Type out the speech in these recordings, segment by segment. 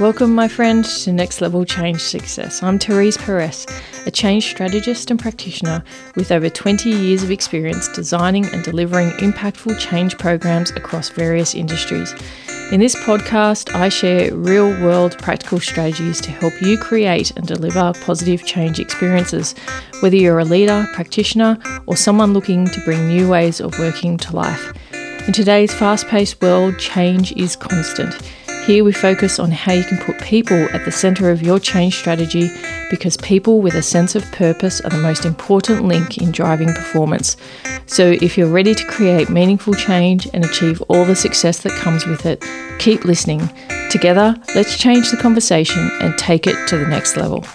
Welcome, my friend, to Next Level Change Success. I'm Therese Perez, a change strategist and practitioner with over 20 years of experience designing and delivering impactful change programs across various industries. In this podcast, I share real-world practical strategies to help you create and deliver positive change experiences, whether you're a leader, practitioner, or someone looking to bring new ways of working to life. In today's fast-paced world, change is constant. Here we focus on how you can put people at the centre of your change strategy, because people with a sense of purpose are the most important link in driving performance. So if you're ready to create meaningful change and achieve all the success that comes with it, keep listening. Together, let's change the conversation and take it to the next level.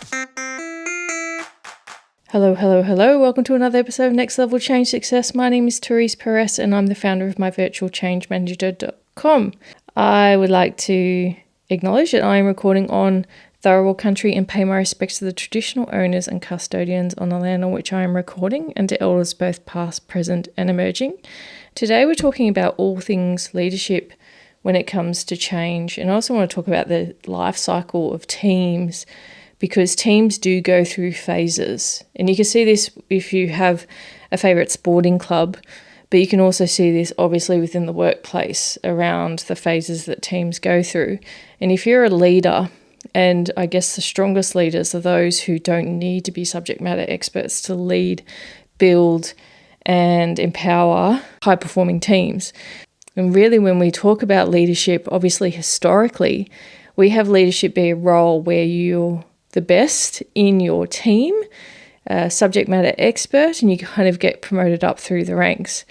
Hello. Welcome to another episode of Next Level Change Success. My name is Therese Perez and I'm the founder of myvirtualchangemanager.com. I would like to acknowledge that I am recording on Dharawal country and pay my respects to the traditional owners and custodians on the land on which I am recording and to elders both past, present and emerging. Today we're talking about all things leadership when it comes to change, and I also want to talk about the life cycle of teams, because teams do go through phases, and you can see this if you have a favourite sporting club. But you can also see this obviously within the workplace around the phases that teams go through. And if you're a leader, and I guess the strongest leaders are those who don't need to be subject matter experts to lead, build, and empower high-performing teams. And really when we talk about leadership, obviously historically, we have leadership be a role where you're the best in your team, subject matter expert, and you kind of get promoted up through the ranks.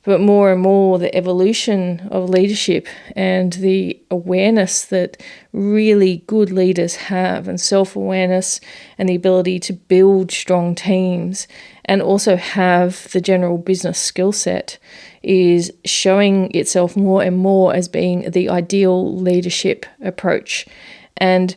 But more and more, the evolution of leadership and the awareness that really good leaders have, and self-awareness and the ability to build strong teams and also have the general business skill set, is showing itself more and more as being the ideal leadership approach. And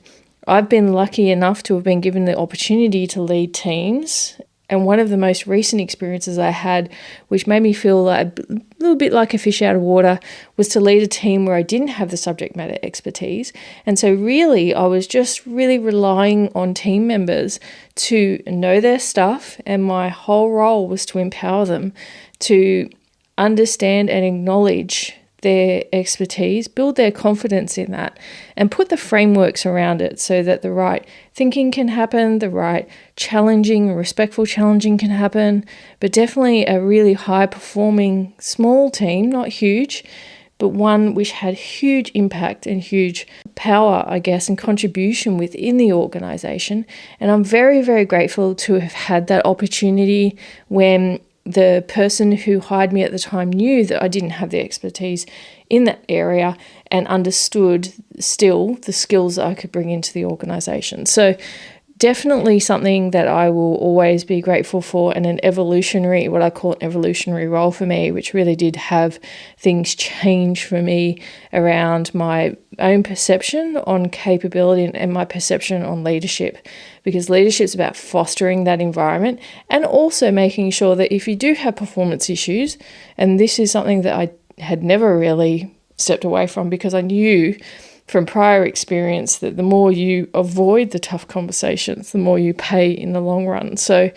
I've been lucky enough to have been given the opportunity to lead teams. And one of the most recent experiences I had, which made me feel like a little bit like a fish out of water, was to lead a team where I didn't have the subject matter expertise. And so really, I was just really relying on team members to know their stuff. And my whole role was to empower them to understand and acknowledge their expertise, build their confidence in that, and put the frameworks around it so that the right thinking can happen, the right challenging, respectful challenging can happen, but definitely a really high-performing small team, not huge, but one which had huge impact and huge power, I guess, and contribution within the organisation. And I'm very, very grateful to have had that opportunity when the person who hired me at the time knew that I didn't have the expertise in that area and understood still the skills that I could bring into the organisation. So definitely something that I will always be grateful for, and an evolutionary, what I call an evolutionary role for me, which really did have things change for me around my own perception on capability and my perception on leadership. Because leadership is about fostering that environment and also making sure that if you do have performance issues, and this is something that I had never really stepped away from, because I knew from prior experience that the more you avoid the tough conversations, the more you pay in the long run. So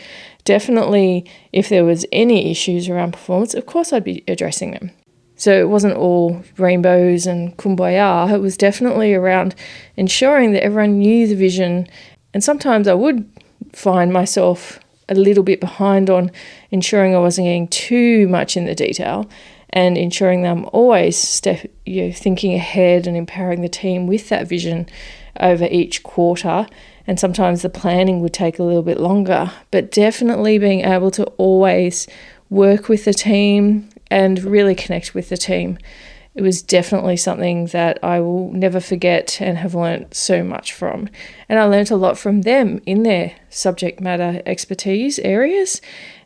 definitely if there was any issues around performance, of course I'd be addressing them. So it wasn't all rainbows and kumbaya. It was definitely around ensuring that everyone knew the vision. And sometimes I would find myself a little bit behind on ensuring I wasn't getting too much in the detail, and ensuring that I'm always thinking ahead and empowering the team with that vision over each quarter. And sometimes the planning would take a little bit longer, but definitely being able to always work with the team and really connect with the team. It was definitely something that I will never forget and have learnt so much from. And I learnt a lot from them in their subject matter expertise areas.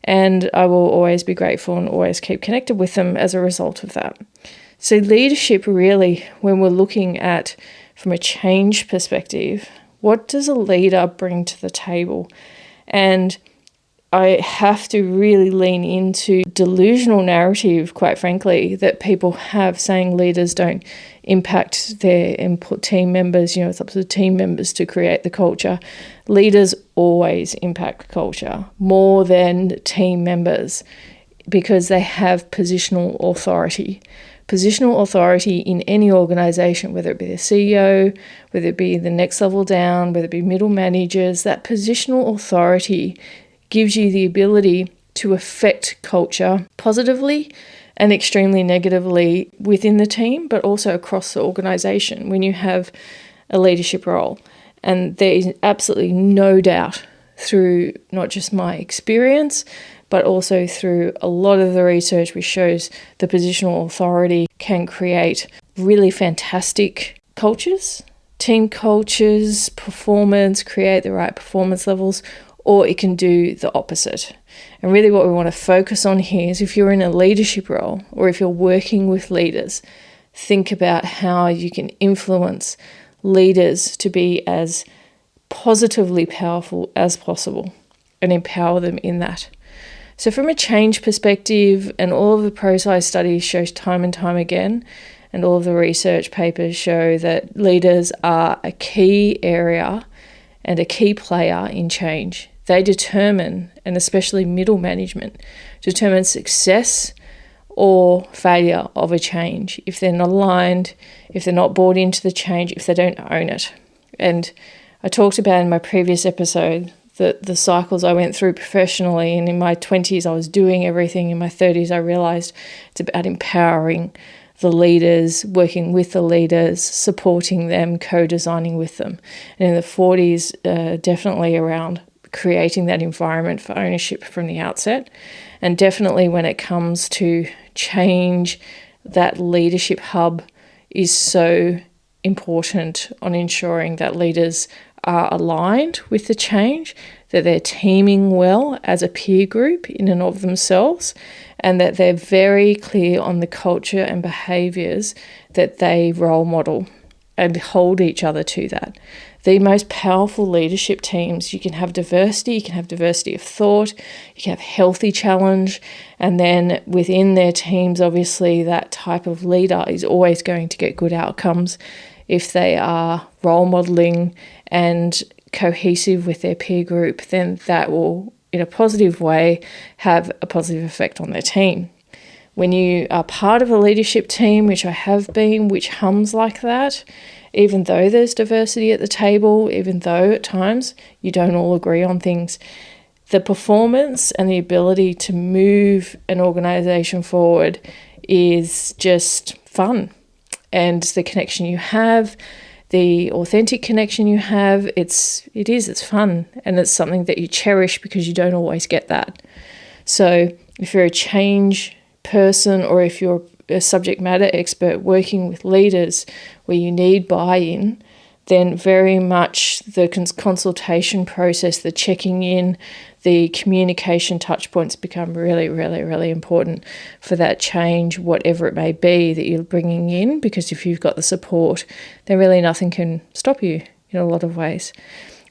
And I will always be grateful and always keep connected with them as a result of that. So leadership really, when we're looking at from a change perspective, what does a leader bring to the table? And I have to really lean into delusional narrative, quite frankly, that people have saying leaders don't impact their team members. It's up to the team members to create the culture. Leaders always impact culture more than team members because they have positional authority. Positional authority in any organization, whether it be the CEO, whether it be the next level down, whether it be middle managers, that positional authority gives you the ability to affect culture positively and extremely negatively within the team, but also across the organization when you have a leadership role. And there is absolutely no doubt through not just my experience, but also through a lot of the research which shows the positional authority can create really fantastic cultures, team cultures, performance, create the right performance levels, or it can do the opposite. And really what we want to focus on here is if you're in a leadership role or if you're working with leaders, think about how you can influence leaders to be as positively powerful as possible and empower them in that. So from a change perspective, and all of the ProSci studies show time and time again, and all of the research papers show that leaders are a key area and a key player in change. They determine, and especially middle management, determine success or failure of a change. If they're not aligned, if they're not bought into the change, if they don't own it. And I talked about in my previous episode the cycles I went through professionally, and in my 20s I was doing everything. In my 30s I realised it's about empowering the leaders, working with the leaders, supporting them, co-designing with them. And in the 40s, definitely around creating that environment for ownership from the outset. And definitely when it comes to change, that leadership hub is so important on ensuring that leaders are aligned with the change, that they're teaming well as a peer group in and of themselves, and that they're very clear on the culture and behaviours that they role model and hold each other to that. The most powerful leadership teams, you can have diversity of thought, you can have healthy challenge, and then within their teams, obviously, that type of leader is always going to get good outcomes if they are role modelling and cohesive with their peer group. Then that will, in a positive way, have a positive effect on their team. When you are part of a leadership team, which I have been, which hums like that, even though there's diversity at the table, even though at times you don't all agree on things, the performance and the ability to move an organisation forward is just fun. And the connection you have, the authentic connection you have, it's fun, and it's something that you cherish because you don't always get that. So if you're a change person, or if you're a subject matter expert working with leaders where you need buy-in, then very much the consultation process, the checking in, the communication touch points become really, really, really important for that change, whatever it may be that you're bringing in, because if you've got the support, then really nothing can stop you in a lot of ways.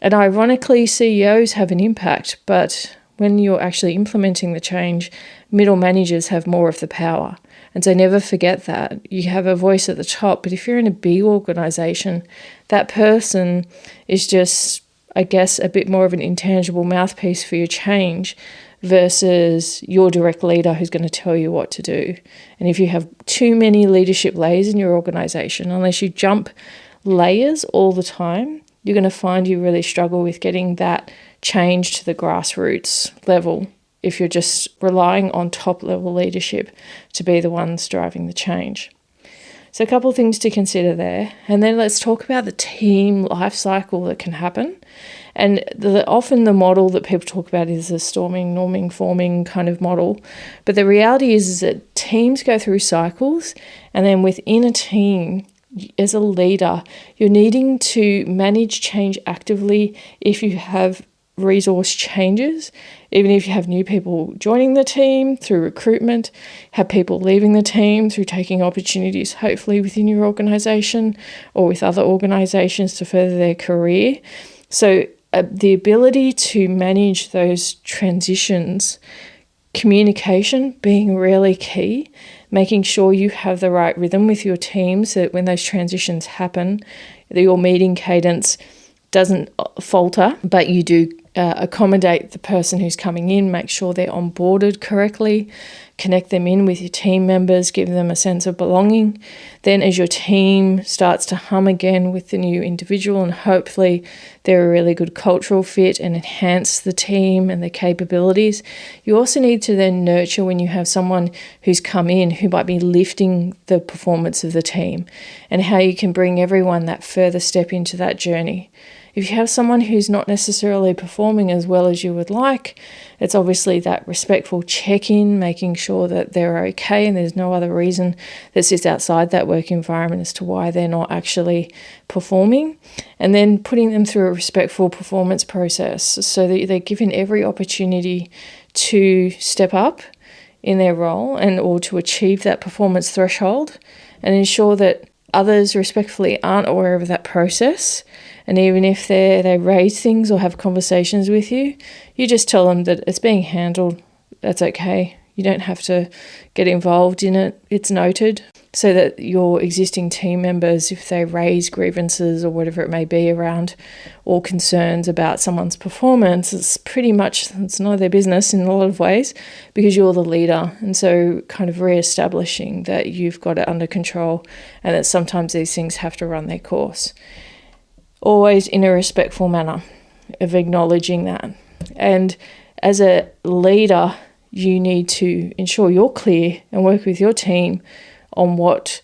And ironically, CEOs have an impact, but when you're actually implementing the change, middle managers have more of the power. And so never forget that. You have a voice at the top, but if you're in a big organisation, that person is just, I guess, a bit more of an intangible mouthpiece for your change versus your direct leader who's going to tell you what to do. And if you have too many leadership layers in your organisation, unless you jump layers all the time, you're going to find you really struggle with getting that change to the grassroots level if you're just relying on top-level leadership to be the ones driving the change. So a couple of things to consider there. And then let's talk about the team life cycle that can happen. And often the model that people talk about is a storming, norming, forming kind of model. But the reality is that teams go through cycles, and then within a team, as a leader, you're needing to manage change actively if you have resource changes, even if you have new people joining the team through recruitment, have people leaving the team through taking opportunities, hopefully within your organisation or with other organisations to further their career. So the ability to manage those transitions, communication being really key, making sure you have the right rhythm with your team so that when those transitions happen, your meeting cadence doesn't falter, but you do accommodate the person who's coming in, make sure they're onboarded correctly, connect them in with your team members, give them a sense of belonging. Then as your team starts to hum again with the new individual, and hopefully they're a really good cultural fit and enhance the team and their capabilities, you also need to then nurture when you have someone who's come in who might be lifting the performance of the team, and how you can bring everyone that further step into that journey. If you have someone who's not necessarily performing as well as you would like, it's obviously that respectful check-in, making sure that they're okay and there's no other reason that sits outside that work environment as to why they're not actually performing. And then putting them through a respectful performance process so that they're given every opportunity to step up in their role and or to achieve that performance threshold, and ensure that others respectfully aren't aware of that process. And even if they raise things or have conversations with you, you just tell them that it's being handled. That's okay. You don't have to get involved in it. It's noted, so that your existing team members, if they raise grievances or whatever it may be around or concerns about someone's performance, it's none of their business in a lot of ways, because you're the leader. And so kind of re-establishing that you've got it under control and that sometimes these things have to run their course. Always in a respectful manner of acknowledging that. And as a leader, you need to ensure you're clear and work with your team on what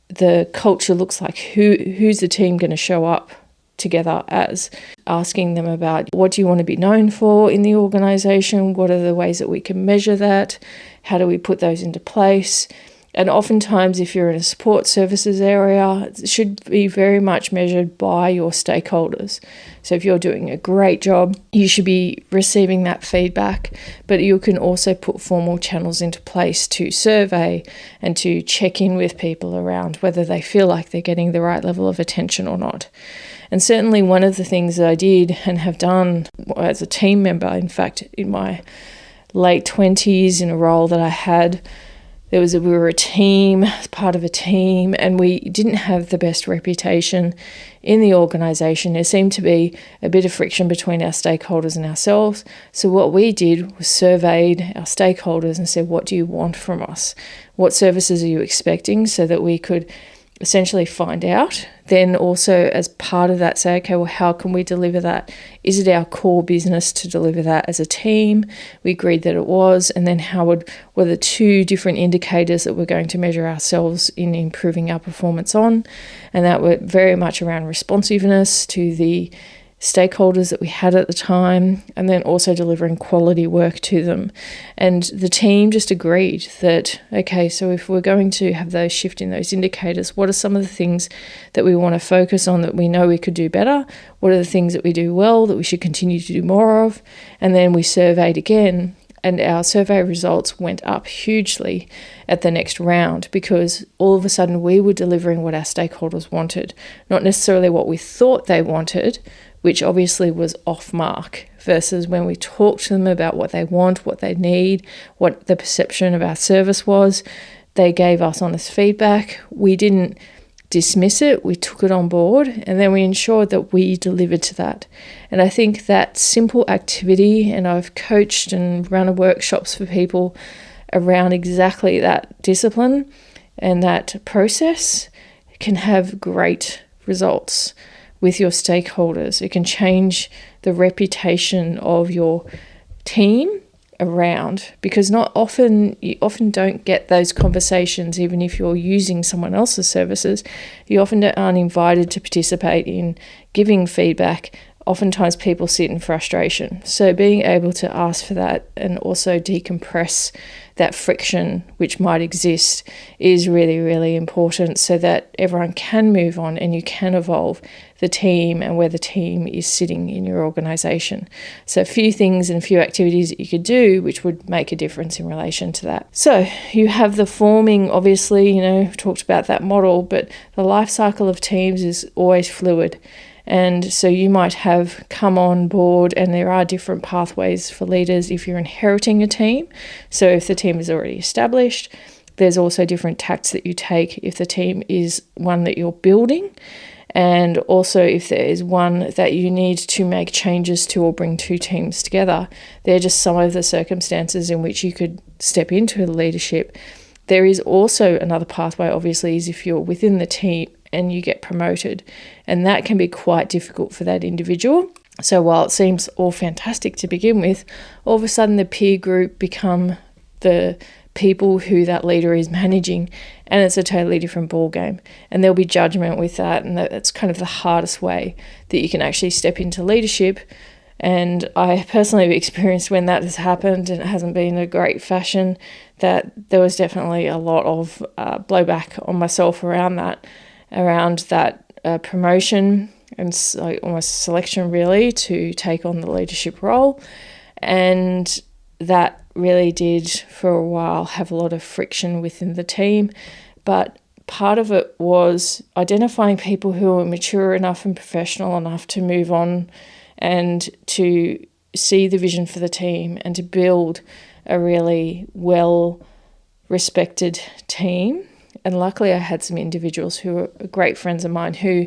the culture looks like. Who's the team going to show up together as? Asking them about, what do you want to be known for in the organisation? What are the ways that we can measure that? How do we put those into place? And oftentimes, if you're in a support services area, it should be very much measured by your stakeholders. So if you're doing a great job, you should be receiving that feedback, but you can also put formal channels into place to survey and to check in with people around whether they feel like they're getting the right level of attention or not. And certainly one of the things that I did and have done as a team member, in fact, in my late 20s in a role that I had, we were a team, part of a team, and we didn't have the best reputation in the organisation. There seemed to be a bit of friction between our stakeholders and ourselves. So what we did was surveyed our stakeholders and said, what do you want from us? What services are you expecting? So that we could essentially find out. Then also as part of that say, okay, well, how can we deliver that? Is it our core business to deliver that as a team? We agreed that it was. And then were the two different indicators that we're going to measure ourselves in improving our performance on? And that were very much around responsiveness to the stakeholders that we had at the time, and then also delivering quality work to them. And the team just agreed that, okay, so if we're going to have those shift in those indicators, what are some of the things that we want to focus on that we know we could do better? What are the things that we do well that we should continue to do more of? And then we surveyed again, and our survey results went up hugely at the next round, because all of a sudden we were delivering what our stakeholders wanted, not necessarily what we thought they wanted, which obviously was off mark, versus when we talked to them about what they want, what they need, what the perception of our service was. They gave us honest feedback. We didn't dismiss it, we took it on board, and then we ensured that we delivered to that. And I think that simple activity, and I've coached and run workshops for people around exactly that discipline and that process, can have great results with your stakeholders. It can change the reputation of your team around, because you often don't get those conversations. Even if you're using someone else's services, you often aren't invited to participate in giving feedback. Oftentimes people sit in frustration. So being able to ask for that and also decompress that friction which might exist is really, really important, so that everyone can move on and you can evolve the team and where the team is sitting in your organisation. So a few things and a few activities that you could do which would make a difference in relation to that. So you have the forming, obviously, we've talked about that model, but the life cycle of teams is always fluid. And so you might have come on board, and there are different pathways for leaders if you're inheriting a team. So if the team is already established, there's also different tacts that you take if the team is one that you're building. And also if there is one that you need to make changes to or bring two teams together. They're just some of the circumstances in which you could step into leadership. There is also another pathway, obviously, is if you're within the team and you get promoted. And that can be quite difficult for that individual. So while it seems all fantastic to begin with, all of a sudden the peer group become the people who that leader is managing, and it's a totally different ball game. And there'll be judgment with that, and that's kind of the hardest way that you can actually step into leadership. And I personally have experienced when that has happened, and it hasn't been a great fashion, that there was definitely a lot of blowback on myself around that promotion and almost selection really to take on the leadership role. And that really did for a while have a lot of friction within the team. But part of it was identifying people who are mature enough and professional enough to move on and to see the vision for the team and to build a really well-respected team. And luckily I had some individuals who were great friends of mine who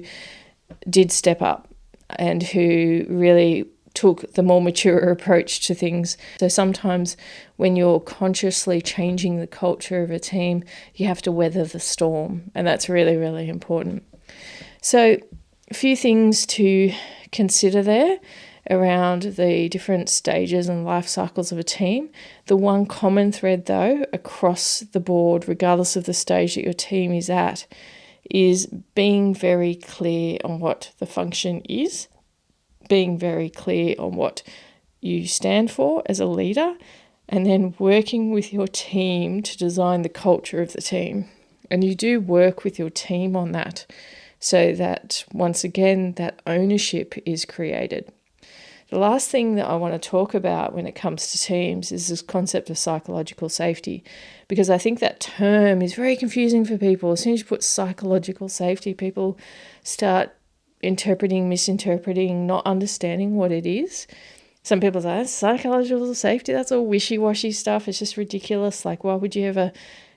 did step up and who really took the more mature approach to things. So sometimes when you're consciously changing the culture of a team, you have to weather the storm, and that's really, really important. So a few things to consider there around the different stages and life cycles of a team. The one common thread, though, across the board, regardless of the stage that your team is at, is being very clear on what the function is, being very clear on what you stand for as a leader, and then working with your team to design the culture of the team. And you do work with your team on that so that, once again, that ownership is created. The last thing that I want to talk about when it comes to teams is this concept of psychological safety, because I think that term is very confusing for people. As soon as you put psychological safety, people start interpreting, misinterpreting, not understanding what it is. Some people say, psychological safety, that's all wishy-washy stuff. It's just ridiculous. Like, why would you ever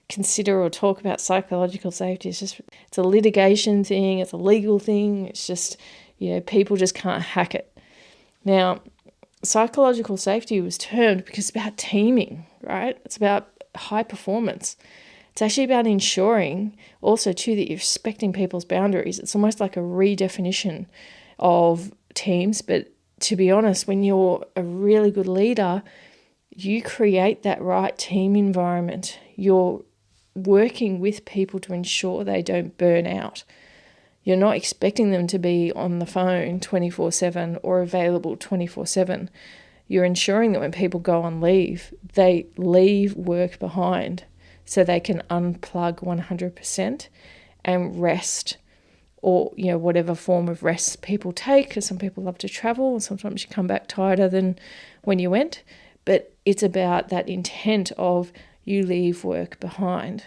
consider or talk about psychological safety? It's a litigation thing. It's a legal thing. It's just, people just can't hack it. Now, psychological safety was termed because it's about teaming, right? It's about high performance. It's actually about ensuring also too that you're respecting people's boundaries. It's almost like a redefinition of teams. But to be honest, when you're a really good leader, you create that right team environment. You're working with people to ensure they don't burn out. You're not expecting them to be on the phone 24/7 or available 24/7. You're ensuring that when people go on leave, they leave work behind so they can unplug 100% and rest, or whatever form of rest people take, because some people love to travel and sometimes you come back tighter than when you went. But it's about that intent of you leave work behind.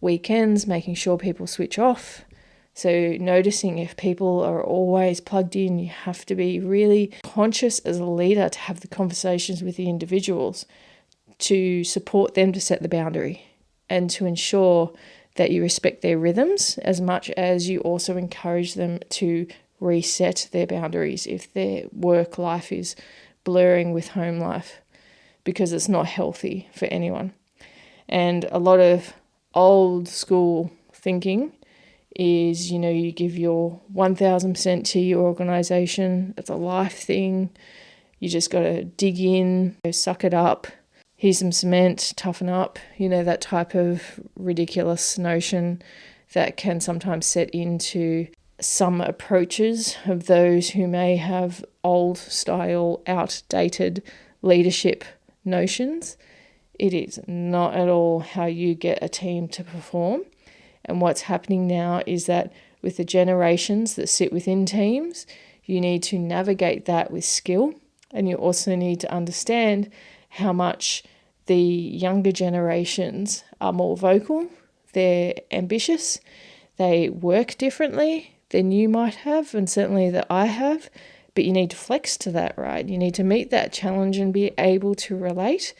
Weekends, making sure people switch off. So noticing if people are always plugged in, you have to be really conscious as a leader to have the conversations with the individuals to support them to set the boundary and to ensure that you respect their rhythms as much as you also encourage them to reset their boundaries if their work life is blurring with home life, because it's not healthy for anyone. And a lot of old school thinking is, you give your 1,000% to your organisation. It's a life thing. You just got to dig in, suck it up. Here's some cement, toughen up. That type of ridiculous notion that can sometimes set into some approaches of those who may have old style, outdated leadership notions. It is not at all how you get a team to perform. And what's happening now is that with the generations that sit within teams, you need to navigate that with skill, and you also need to understand how much the younger generations are more vocal, they're ambitious, they work differently, than you might have, and certainly that I have, but you need to flex to that, right? You need to meet that challenge and be able to relate,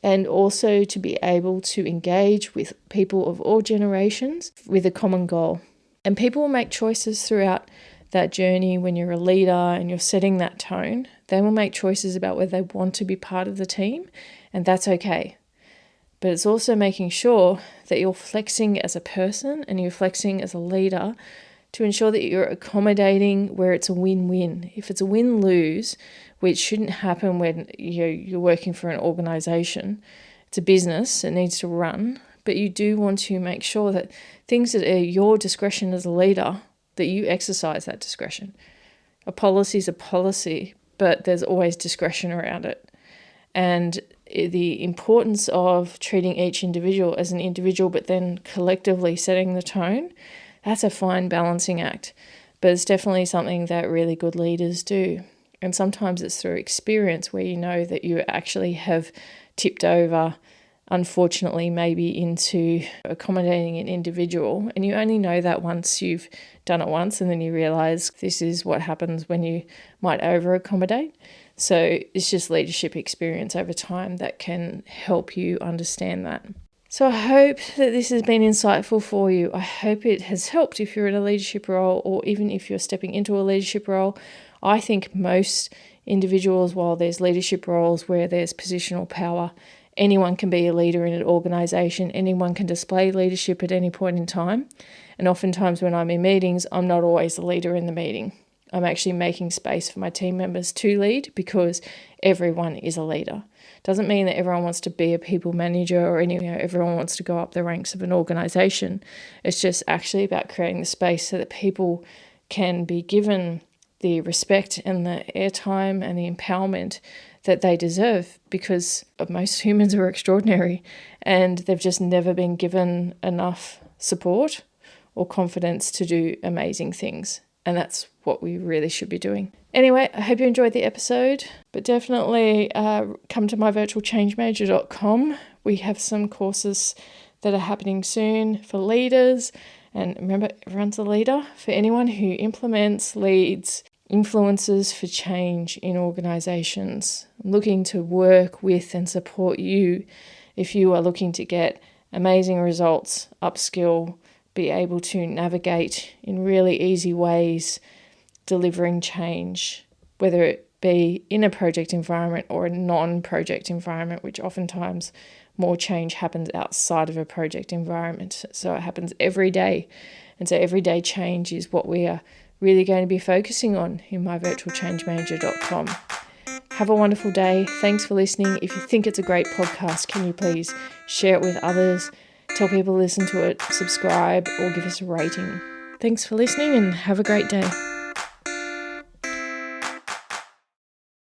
and also to be able to engage with people of all generations with a common goal. And people will make choices throughout that journey when you're a leader and you're setting that tone. They will make choices about whether they want to be part of the team, and that's okay. But it's also making sure that you're flexing as a person and you're flexing as a leader to ensure that you're accommodating where it's a win-win. If it's a win-lose, which shouldn't happen when you're working for an organisation, it's a business, it needs to run, but you do want to make sure that things that are your discretion as a leader, that you exercise that discretion. A policy is a policy, but there's always discretion around it. And the importance of treating each individual as an individual, but then collectively setting the tone, that's a fine balancing act. But it's definitely something that really good leaders do. And sometimes it's through experience where you know that you actually have tipped over, unfortunately, maybe into accommodating an individual. And you only know that once you've done it once, and then you realise this is what happens when you might over-accommodate. So it's just leadership experience over time that can help you understand that. So I hope that this has been insightful for you. I hope it has helped if you're in a leadership role, or even if you're stepping into a leadership role. I think most individuals, while there's leadership roles where there's positional power, anyone can be a leader in an organisation. Anyone can display leadership at any point in time. And oftentimes when I'm in meetings, I'm not always the leader in the meeting. I'm actually making space for my team members to lead, because everyone is a leader. Doesn't mean that everyone wants to be a people manager or everyone wants to go up the ranks of an organisation. It's just actually about creating the space so that people can be given the respect and the airtime and the empowerment that they deserve, because most humans are extraordinary and they've just never been given enough support or confidence to do amazing things. And that's what we really should be doing. Anyway, I hope you enjoyed the episode, but definitely come to myvirtualchangemanager.com. We have some courses that are happening soon for leaders. And remember, everyone's a leader. For anyone who implements, leads, influences for change in organisations, I'm looking to work with and support you if you are looking to get amazing results, upskill, be able to navigate in really easy ways, delivering change, whether it be in a project environment or a non-project environment, which oftentimes more change happens outside of a project environment. So it happens every day. And so everyday change is what we are really going to be focusing on in myvirtualchangemanager.com. Have a wonderful day. Thanks for listening. If you think it's a great podcast, can you please share it with others? Tell people to listen to it, subscribe, or give us a rating. Thanks for listening and have a great day.